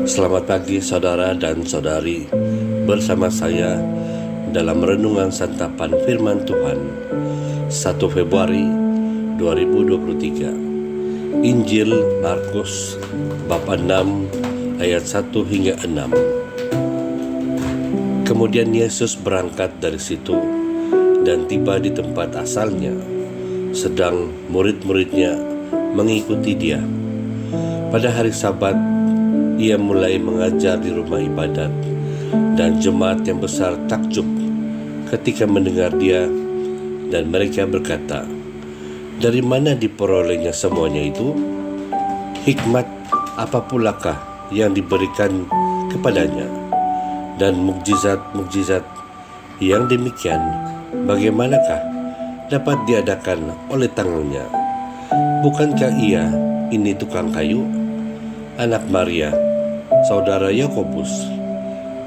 Selamat pagi saudara dan saudari. Bersama saya dalam renungan santapan firman Tuhan 1 Februari 2023. Injil Markus bab 6 ayat 1 hingga 6. Kemudian Yesus berangkat dari situ dan tiba di tempat asalnya, sedang murid-muridnya mengikuti dia. Pada hari Sabat, ia mulai mengajar di rumah ibadat, dan jemaat yang besar takjub ketika mendengar dia, dan mereka berkata, "Dari mana diperolehnya semuanya itu? Hikmat apa pulakah yang diberikan kepadanya? Dan mukjizat-mukjizat yang demikian bagaimanakah dapat diadakan oleh tangannya? Bukankah ia ini tukang kayu, anak Maria, saudara Yakobus,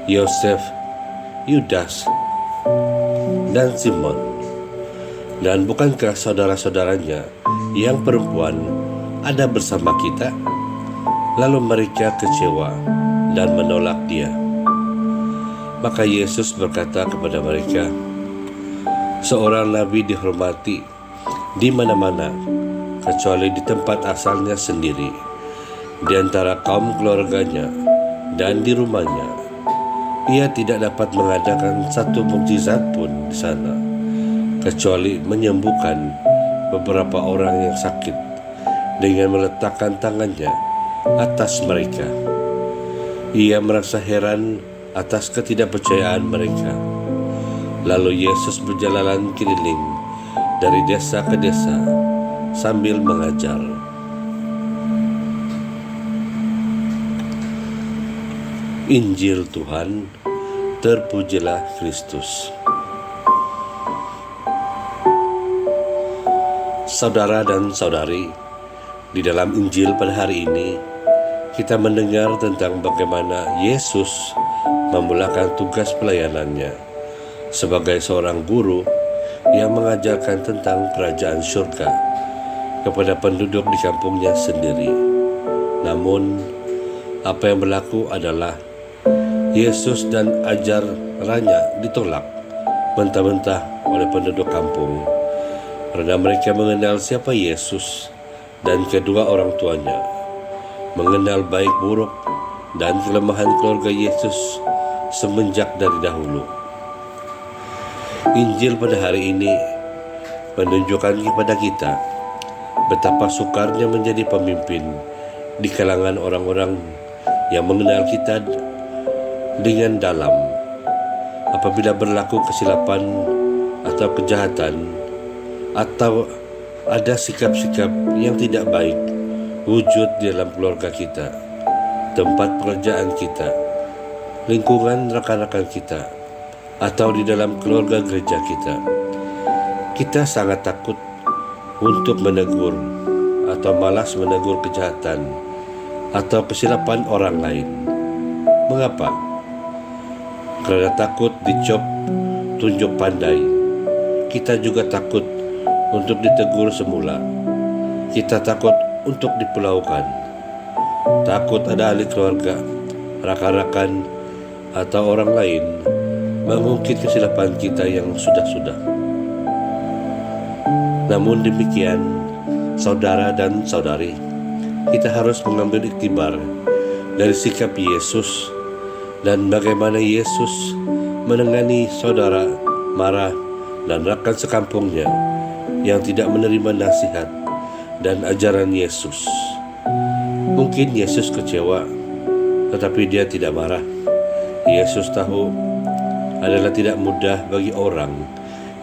Yosef, Yudas, dan Simon? Dan bukankah saudara-saudaranya yang perempuan ada bersama kita?" Lalu mereka kecewa dan menolak dia. Maka Yesus berkata kepada mereka, "Seorang nabi dihormati di mana-mana, kecuali di tempat asalnya sendiri, di antara kaum keluarganya dan di rumahnya. Ia tidak dapat mengadakan satu mukjizat pun di sana, kecuali menyembuhkan beberapa orang yang sakit dengan meletakkan tangannya atas mereka." Ia merasa heran atas ketidakpercayaan mereka. Lalu Yesus berjalan keliling dari desa ke desa sambil mengajar. Injil Tuhan, terpujilah Kristus. Saudara dan saudari, di dalam Injil pada hari ini kita mendengar tentang bagaimana Yesus memulakan tugas pelayanannya sebagai seorang guru yang mengajarkan tentang kerajaan surga kepada penduduk di kampungnya sendiri. Namun, apa yang berlaku adalah Yesus dan ajarannya ditolak mentah-mentah oleh penduduk kampung, karena mereka mengenal siapa Yesus dan kedua orang tuanya, mengenal baik buruk dan kelemahan keluarga Yesus semenjak dari dahulu. Injil pada hari ini menunjukkan kepada kita betapa sukarnya menjadi pemimpin di kalangan orang-orang yang mengenal kita dengan dalam. Apabila berlaku kesilapan atau kejahatan, atau ada sikap-sikap yang tidak baik wujud di dalam keluarga kita, tempat pekerjaan kita, lingkungan rekan-rekan kita, atau di dalam keluarga gereja kita, kita sangat takut untuk menegur atau malas menegur kejahatan atau kesilapan orang lain. Mengapa? Karena takut dicop tunjuk pandai. Kita juga takut untuk ditegur semula. Kita takut untuk dipulaukan. Takut ada ahli keluarga, rakan-rakan, atau orang lain mengungkit kesilapan kita yang sudah-sudah. Namun demikian, saudara dan saudari, kita harus mengambil iktibar dari sikap Yesus dan bagaimana Yesus menangani saudara marah dan rakan sekampungnya yang tidak menerima nasihat dan ajaran Yesus. Mungkin Yesus kecewa, tetapi dia tidak marah. Yesus tahu adalah tidak mudah bagi orang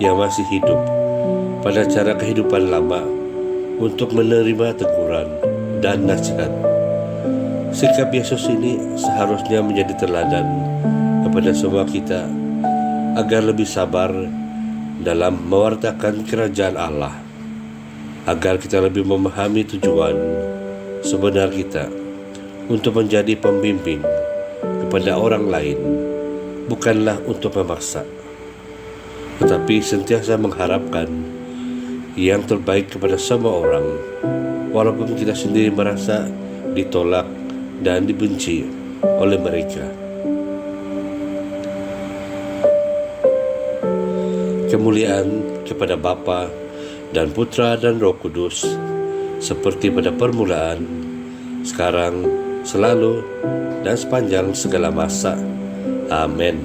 yang masih hidup pada cara kehidupan lama untuk menerima teguran dan nasihat. Sikap Yesus ini seharusnya menjadi teladan kepada semua kita agar lebih sabar dalam mewartakan kerajaan Allah, agar kita lebih memahami tujuan sebenar kita untuk menjadi pembimbing kepada orang lain, bukanlah untuk memaksa, tetapi sentiasa mengharapkan yang terbaik kepada semua orang, walaupun kita sendiri merasa ditolak dan dibenci oleh mereka. Kemuliaan kepada Bapa dan Putra dan Roh Kudus, seperti pada permulaan, sekarang, selalu, dan sepanjang segala masa. Amin.